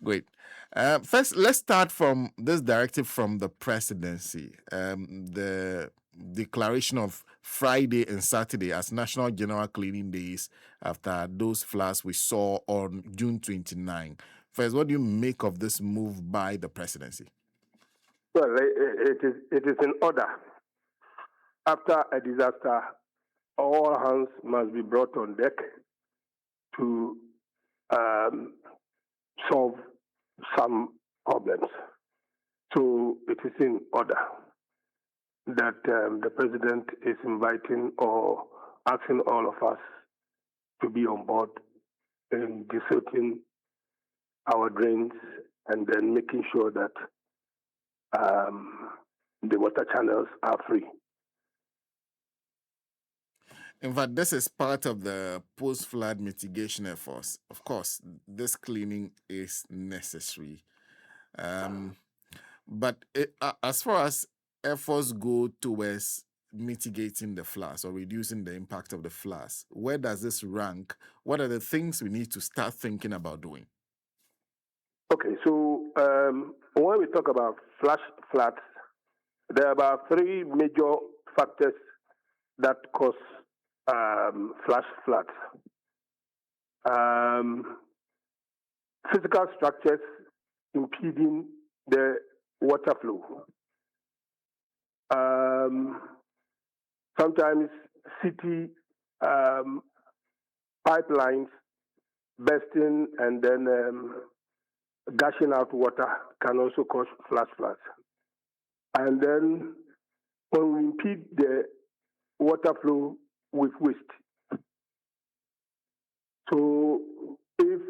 Great. First, let's start from this directive from the presidency. The declaration of Friday and Saturday as National General Cleaning Days after those floods we saw on June 29. First, what do you make of this move by the presidency? Well, it is in order. After a disaster, all hands must be brought on deck to um, solve some problems. So it is in order that the president is inviting or asking all of us to be on board in desilting our drains and then making sure that the water channels are free. In fact, this is part of the post-flood mitigation efforts. Of course, this cleaning is necessary. Um, but as far as efforts go towards mitigating the floods or reducing the impact of the floods, where does this rank? What are the things we need to start thinking about doing? Okay, so when we talk about flash floods, there are about three major factors that cause flash floods. Physical structures impeding the water flow. Sometimes city pipelines bursting and then gushing out water can also cause flash floods. And then when we impede the water flow with waste. So if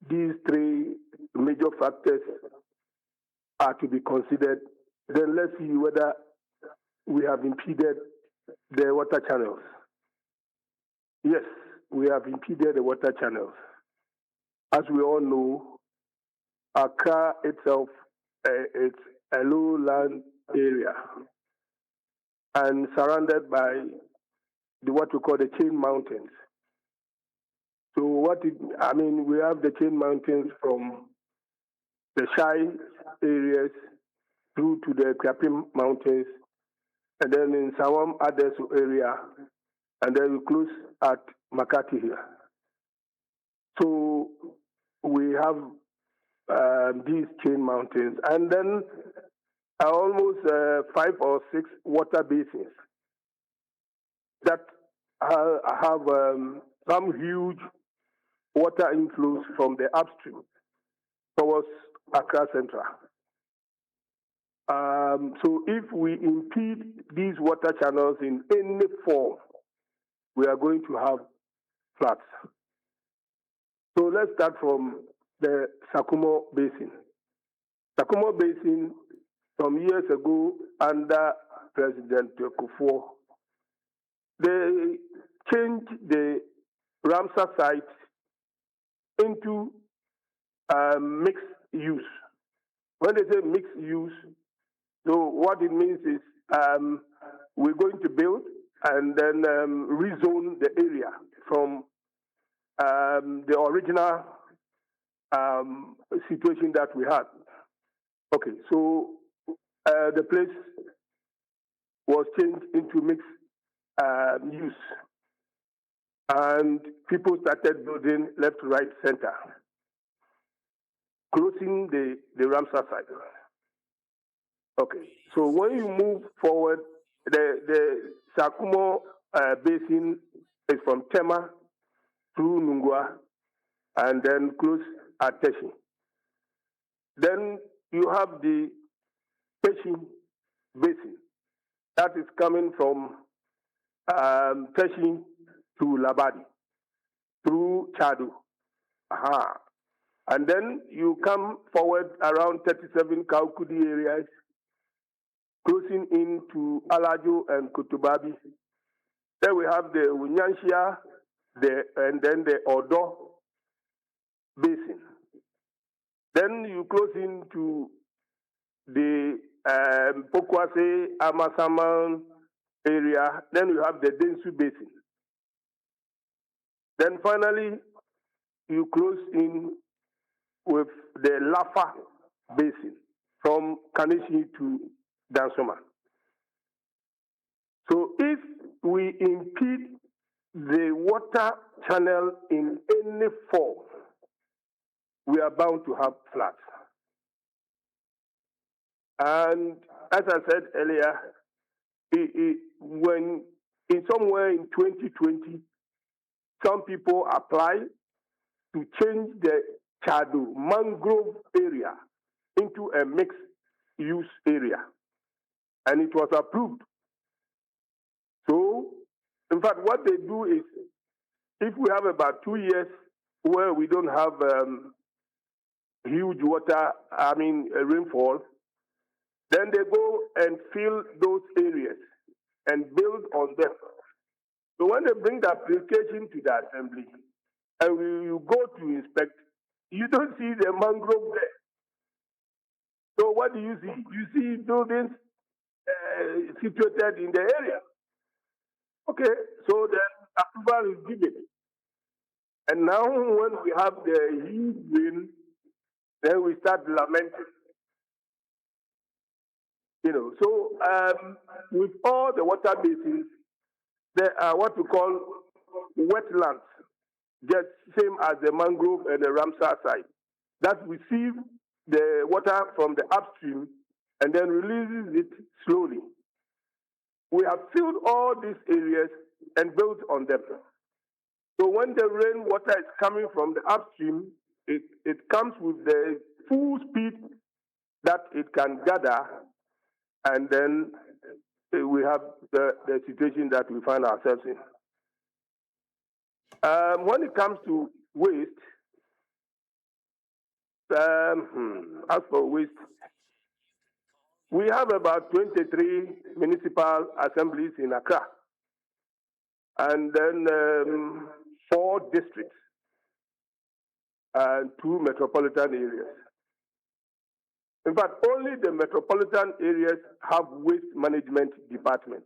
these three major factors are to be considered, then let's see whether we have impeded the water channels. Yes, we have impeded the water channels. As we all know, Accra itself is a lowland area and surrounded by what we call the chain mountains. So we have the chain mountains from the Shai areas through to the Krapim mountains, and then in Sawam Adesu area, and then we close at Makati here. So we have these chain mountains, and then almost 5 or 6 water basins that have some huge water inflows from the upstream towards Accra Central. So if we impede these water channels in any form, we are going to have floods. So let's start from the Sakumo Basin. Sakumo Basin, some years ago, under President Kufuor, they changed the Ramsar site into mixed use. When they say mixed use, so what it means is we're going to build and then rezone the area from the original situation that we had. Okay, so the place was changed into mixed use, and people started building left, right, center, closing the Ramsar site. Okay, so when you move forward, the Sakumo Basin is from Tema through Nungwa and then close at Teshi. Then you have the Teshi Basin that is coming from Teshi to Labadi through Chadu. Aha. And then you come forward around 37 Kaukudi areas, closing into Alajo and Kutubabi. Then we have the Unyanshia, and then the Odo Basin. Then you close into the Pokwase, Amasaman area. Then you have the Densu Basin. Then finally, you close in with the Lafa Basin from Kanishi to Dansoma. So if we impede the water channel in any form, we are bound to have floods. And as I said earlier, when in somewhere in 2020, some people apply to change the Chadu mangrove area into a mixed use area, and it was approved. So, in fact, what they do is, if we have about 2 years where we don't have huge rainfall, then they go and fill those areas and build on them. So when they bring the application to the assembly and you go to inspect, you don't see the mangrove there. So what do you see? You see buildings situated in the area. Okay, so then approval is given. And now when we have the huge rain, then we start lamenting. So with all the water basins, there are what we call wetlands, just same as the mangrove and the Ramsar side, that receive the water from the upstream and then releases it slowly. We have filled all these areas and built on them. So when the rainwater is coming from the upstream, it comes with the full speed that it can gather, and then we have the situation that we find ourselves in. When it comes to waste, as for waste, we have about 23 municipal assemblies in Accra, and then 4 districts and 2 metropolitan areas. In fact, only the metropolitan areas have waste management department.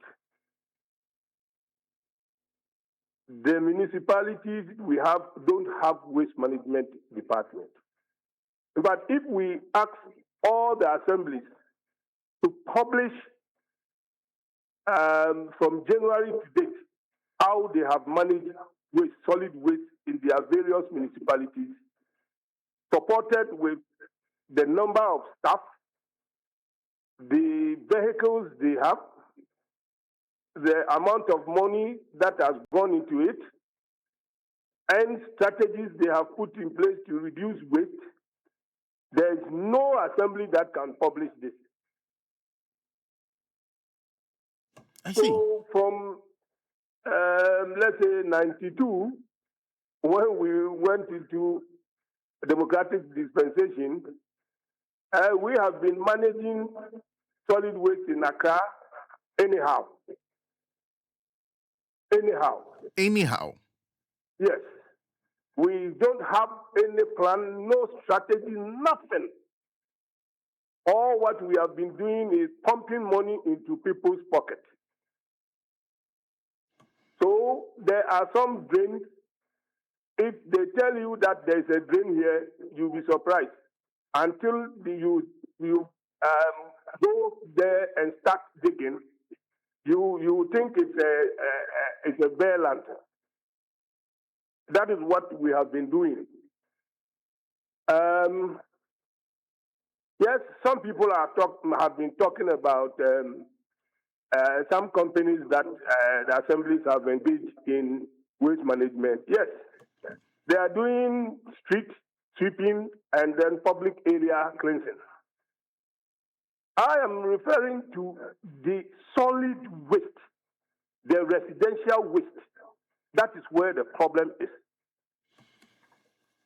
The municipalities we have don't have waste management department. In fact, if we ask all the assemblies to publish from January to date how they have managed waste, solid waste in their various municipalities, supported with the number of staff, the vehicles they have, the amount of money that has gone into it, and strategies they have put in place to reduce waste, there is no assembly that can publish this. I see. So from, let's say, 92, when we went into democratic dispensation, we have been managing solid waste in Accra anyhow. Anyhow. Yes. We don't have any plan, no strategy, nothing. All what we have been doing is pumping money into people's pockets. So there are some drains. If they tell you that there is a drain here, you'll be surprised. Until you go there and start digging, you think it's a bare land. That is what we have been doing. Yes, some people have been talking about some companies that the assemblies have engaged in waste management. Yes, they are doing street sweeping and then public area cleansing. I am referring to the solid waste, the residential waste. That is where the problem is.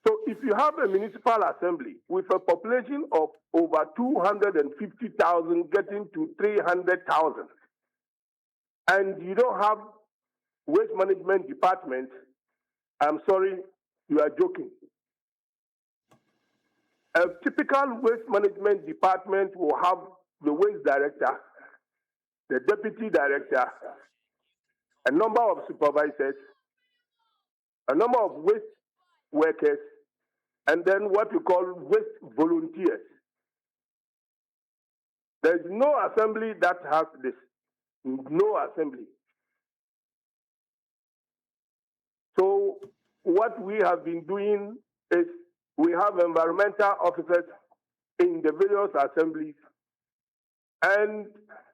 So if you have a municipal assembly with a population of over 250,000 getting to 300,000, and you don't have waste management department, I'm sorry, you are joking. A typical waste management department will have the waste director, the deputy director, a number of supervisors, a number of waste workers, and then what we call waste volunteers. There's no assembly that has this. No assembly. So what we have been doing is we have environmental officers in the various assemblies, and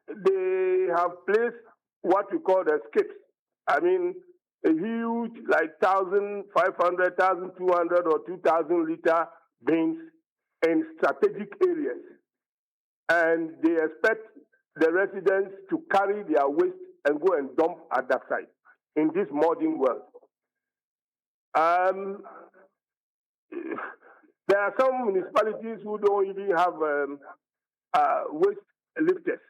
they have placed what we call the skips. I mean, a huge, like 1,500, 1,200, or 2,000 liter bins in strategic areas. And they expect the residents to carry their waste and go and dump at that site in this modern world. There are some municipalities who don't even have waste lifters.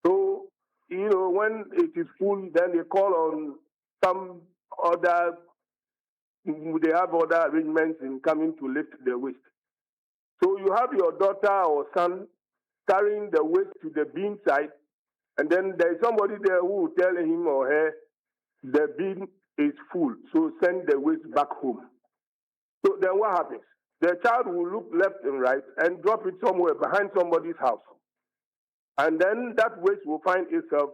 So, when it is full, then they call on some other, they have other arrangements in coming to lift the waste. So you have your daughter or son carrying the waste to the bin site, and then there is somebody there who will tell him or her the bin is full, so send the waste back home. So then what happens? The child will look left and right and drop it somewhere behind somebody's house. And then that waste will find itself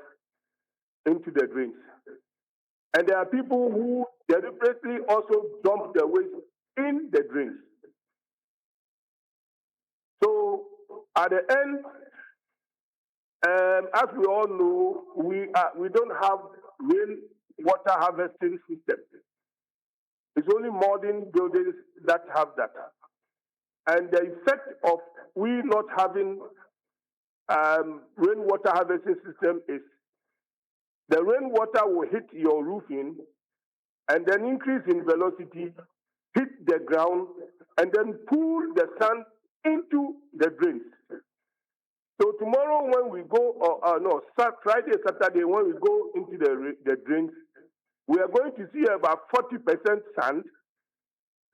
into the drains. And there are people who deliberately also dump the waste in the drains. So at the end, as we all know, we don't have rain water harvesting system. It's only modern buildings that have that. And the effect of we not having rainwater harvesting system is the rainwater will hit your roofing and then increase in velocity, hit the ground, and then pull the sand into the drains. So tomorrow when we go, Friday, Saturday, when we go into the drains, we are going to see about 40% sand,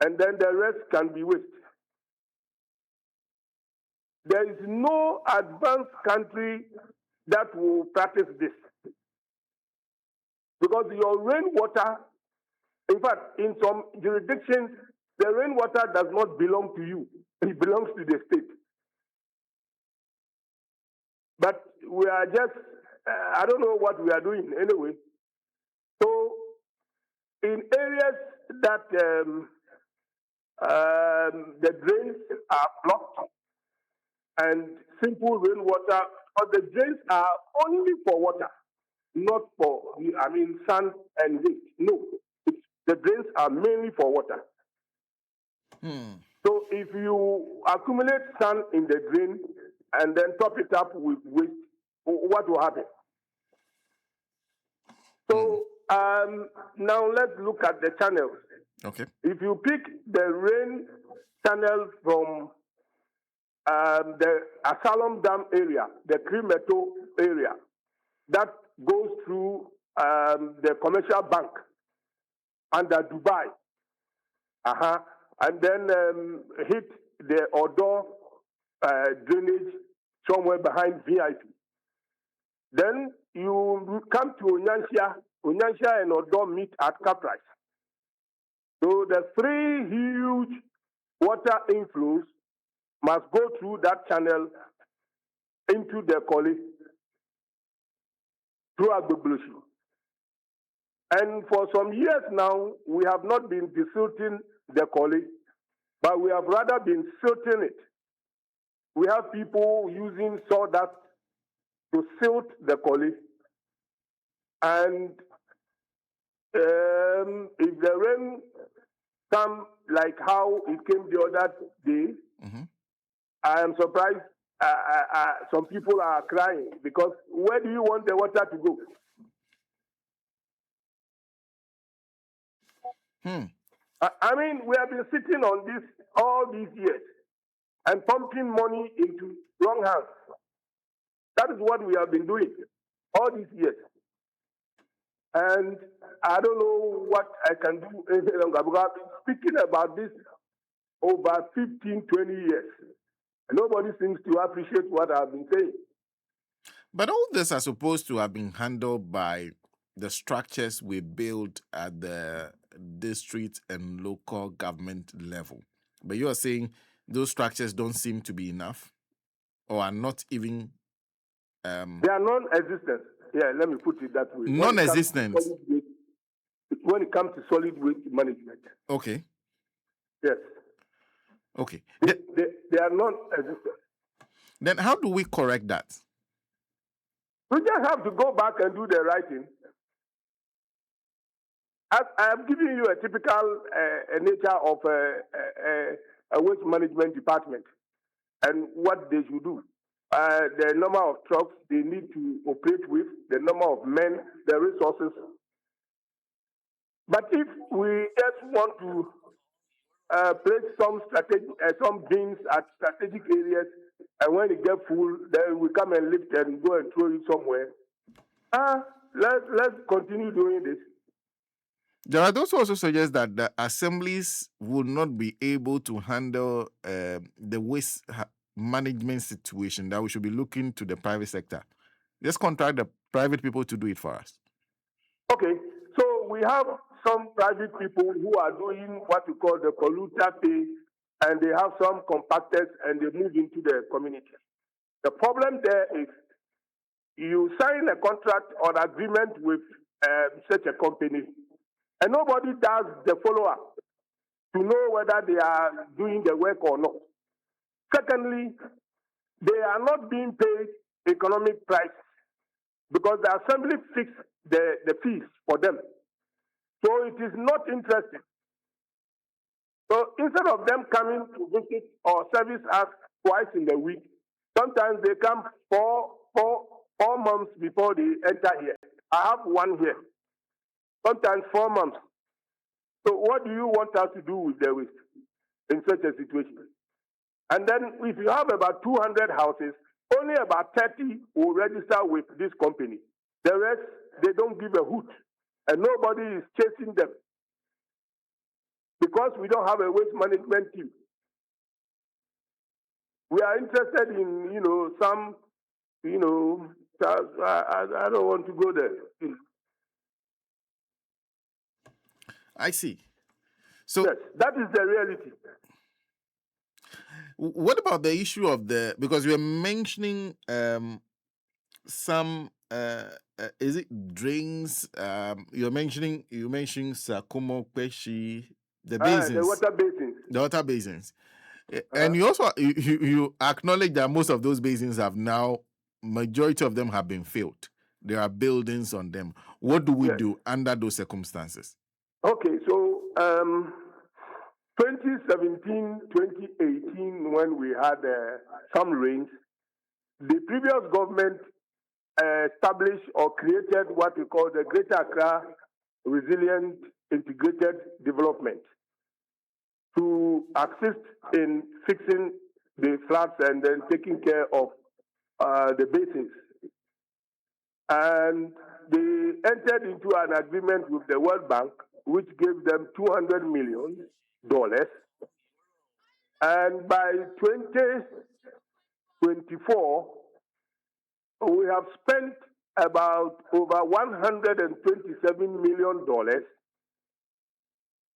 and then the rest can be waste. There is no advanced country that will practice this. Because your rainwater, in fact, in some jurisdictions, the rainwater does not belong to you. It belongs to the state. But we are just, I don't know what we are doing anyway. So in areas that the drains are blocked and simple rainwater, but the drains are only for water, not for, sand and waste. No, the drains are mainly for water. So if you accumulate sand in the drain and then top it up with waste, what will happen? So now let's look at the channels. Okay. If you pick the rain channel from the Asylum Dam area, the Krimeto area, that goes through the commercial bank under Dubai, and then hit the Odo drainage somewhere behind VIP. Then you come to Onyansia and Odo meet at Caprice. So the three huge water inflows must go through that channel into the Koli, through Agbegbloshu. And for some years now, we have not been desilting the Koli, but we have rather been silting it. We have people using sawdust to silt the Koli. And if the rain comes like how it came the other day, I am surprised some people are crying, because where do you want the water to go? We have been sitting on this all these years and pumping money into wrong hands. That is what we have been doing all these years. And I don't know what I can do any longer, because I've been speaking about this over 15, 20 years. And nobody seems to appreciate what I've been saying. But all this are supposed to have been handled by the structures we built at the district and local government level. But you are saying those structures don't seem to be enough or are not even... They are non-existent. Yeah, let me put it that way. Non-existent. When it comes to solid waste management. Okay. Yes. Okay. They are non-existent. Then how do we correct that? We just have to go back and do the writing. I am giving you a typical nature of a waste management department and what they should do. The number of trucks they need to operate with, the number of men, the resources. But if we just want to place some bins at strategic areas, and when it gets full, then we come and lift and go and throw it somewhere. Let's continue doing this. There are those who also suggest that the assemblies will not be able to handle the waste management situation, that we should be looking to the private sector. Let's contract the private people to do it for us. Okay, so we have some private people who are doing what we call the polluter pay, and they have some compactors and they move into the community. The problem there is you sign a contract or agreement with such a company, and nobody does the follow-up to know whether they are doing the work or not. Secondly, they are not being paid economic prices because the assembly fixed the fees for them. So it is not interesting. So instead of them coming to visit or service us twice in the week, sometimes they come four months before they enter here. I have one here. Sometimes 4 months. So what do you want us to do with the waste in such a situation? And then if you have about 200 houses, only about 30 will register with this company. The rest, they don't give a hoot. And nobody is chasing them. Because we don't have a waste management team. We are interested in, some, I don't want to go there. I see. So yes, that is the reality. What about the issue of because you were mentioning some is it drinks? You mentioned Sakumo Kweshi, the basins, the water basins. The water basins. And you also you acknowledge that most of those basins have now, majority of them have been filled. There are buildings on them. What do we do under those circumstances? Okay, so 2017, 2018, when we had some rains, the previous government established or created what we call the Greater Accra Resilient Integrated Development to assist in fixing the floods and then taking care of the basins. And they entered into an agreement with the World Bank, which gave them $200 million. And by 2024, we have spent about over $127 million,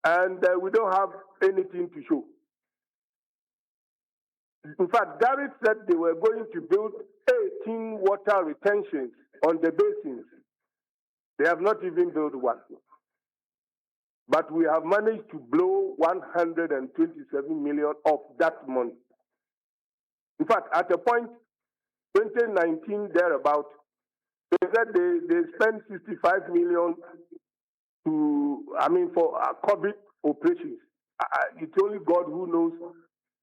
and we don't have anything to show. In fact, Garrett said they were going to build 18 water retentions on the basins. They have not even built one. But we have managed to blow $127 million of that money. In fact, at a point, 2019 thereabout, they said they spent $65 million for COVID operations. It's only God who knows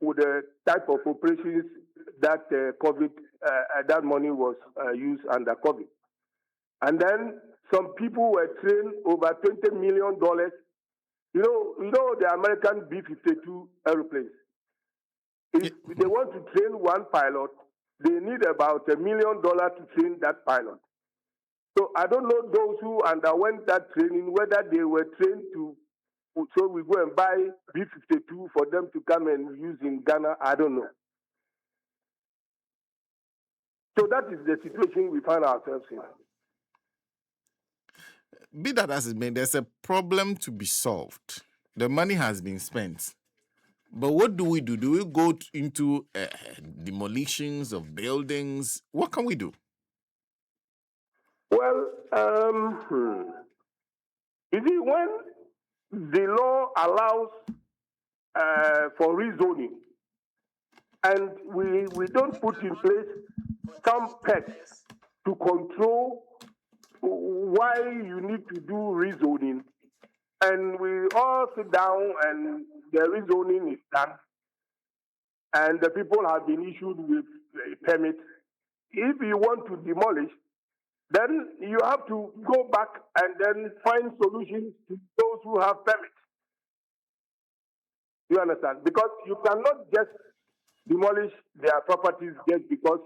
with the type of operations that COVID, that money was used under COVID. And then some people were trained over $20 million. You know the American B-52 airplanes. If they want to train one pilot, they need about $1 million to train that pilot. So I don't know those who underwent that training, whether they were trained so we go and buy B-52 for them to come and use in Ghana. I don't know. So that is the situation we find ourselves in. be that as it may, there's a problem to be solved. The money has been spent. But what do we do? Do we go into demolitions of buildings? What can we do? Well, you see, when the law allows for rezoning, and we don't put in place some pegs to control why you need to do rezoning, and we all sit down and the rezoning is done, and the people have been issued with a permit. If you want to demolish, then you have to go back and then find solutions to those who have permits. You understand? Because you cannot just demolish their properties just because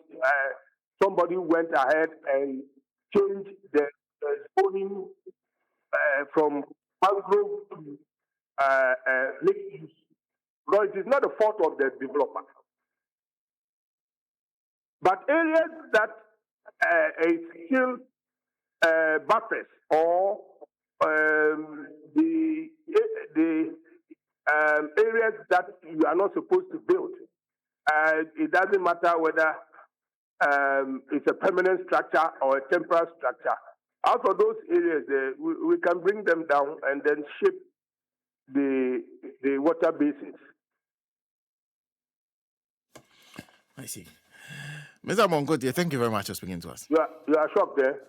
somebody went ahead and changed the zoning from mangrove to mixed use. No, it is not the fault of the developer. But areas that is still buffers or the areas that you are not supposed to build, it doesn't matter whether it's a permanent structure or a temporary structure. Out of those areas, we can bring them down and then shape the water basins. I see. Mr. Amon Kotei, thank you very much for speaking to us. You are shocked there.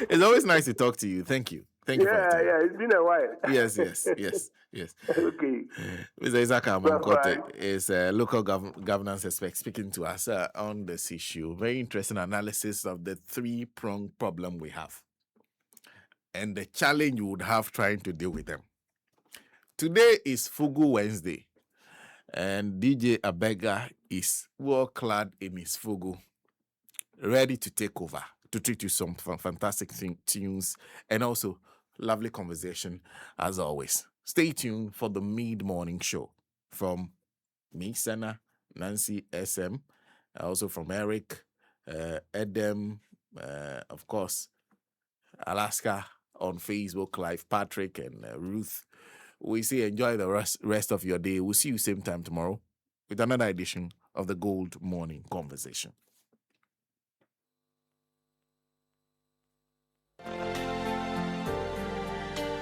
It's always nice to talk to you. Thank you. Thank you. Yeah, it's been a while. Yes. Okay. Mr. Issaka Amon Kotei is a local governance expert speaking to us on this issue. Very interesting analysis of the three-pronged problem we have and the challenge you would have trying to deal with them. Today is Fugu Wednesday, and DJ Abega is well clad in his Fugu, ready to take over, to treat you some fantastic tunes and also lovely conversation as always. Stay tuned for the mid-morning show from me, Senna, Nancy, SM, also from Eric, Edem, of course, Alaska on Facebook Live, Patrick and Ruth. We say enjoy the rest of your day. We'll see you same time tomorrow with another edition of the Gold Morning Conversation.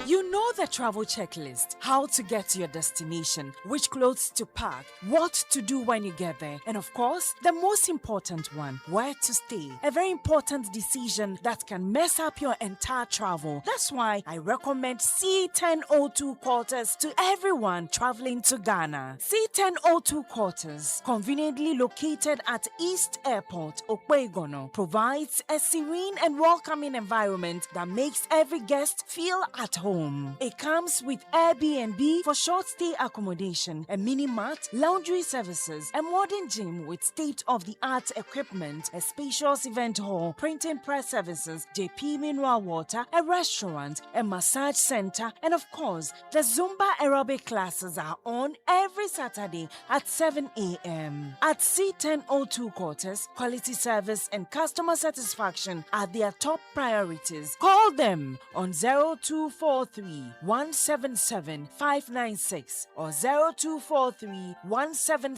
You know the travel checklist, how to get to your destination, which clothes to pack, what to do when you get there, and of course, the most important one, where to stay. A very important decision that can mess up your entire travel. That's why I recommend C1002 quarters to everyone traveling to Ghana. C1002 quarters, conveniently located at East Airport, Okwegono, provides a serene and welcoming environment that makes every guest feel at home. It comes with Airbnb for short stay accommodation, a mini mart, laundry services, a modern gym with state-of-the-art equipment, a spacious event hall, printing press services, JP mineral water, a restaurant, a massage center, and of course, the Zumba aerobic classes are on every Saturday at 7 a.m. At C1002 quarters, quality service and customer satisfaction are their top priorities. Call them on 0243 177 596 or 0243 177